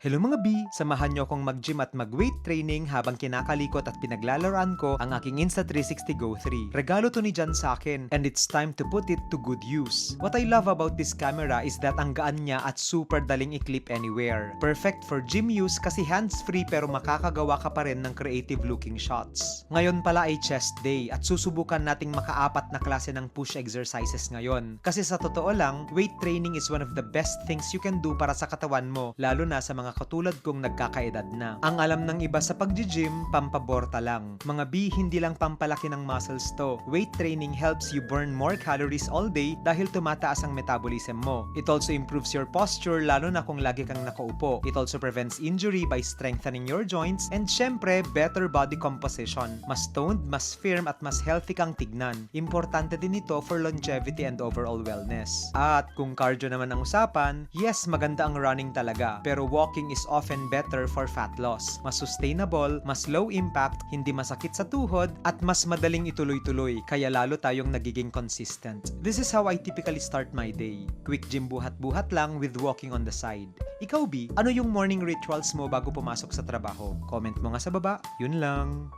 Hello mga B! Samahan niyo akong mag-gym at mag-weight training habang kinakalikot at pinaglalaroan ko ang aking Insta360 Go 3. Regalo to ni Jan sa akin and it's time to put it to good use. What I love about this camera is that ang gaan niya at super daling i-clip anywhere. Perfect for gym use kasi hands-free pero makakagawa ka pa rin ng creative looking shots. Ngayon pala ay chest day at susubukan nating makaapat na klase ng push exercises ngayon. Kasi sa totoo lang, weight training is one of the best things you can do para sa katawan mo, lalo na sa mga katulad kong nagkakaedad na. Ang alam ng iba sa pag-gym, pampaborta lang. Mga B, hindi lang pampalaki ng muscles to. Weight training helps you burn more calories all day dahil tumataas ang metabolism mo. It also improves your posture lalo na kung lagi kang nakaupo. It also prevents injury by strengthening your joints and syempre, better body composition. Mas toned, mas firm at mas healthy kang tignan. Importante din ito for longevity and overall wellness. At kung cardio naman ang usapan, yes, maganda ang running talaga. Pero walking is often better for fat loss. Mas sustainable, mas low impact, hindi masakit sa tuhod, at mas madaling ituloy-tuloy, kaya lalo tayong nagiging consistent. This is how I typically start my day. Quick gym buhat-buhat lang with walking on the side. Ikaw B, ano yung morning rituals mo bago pumasok sa trabaho? Comment mo nga sa baba. Yun lang.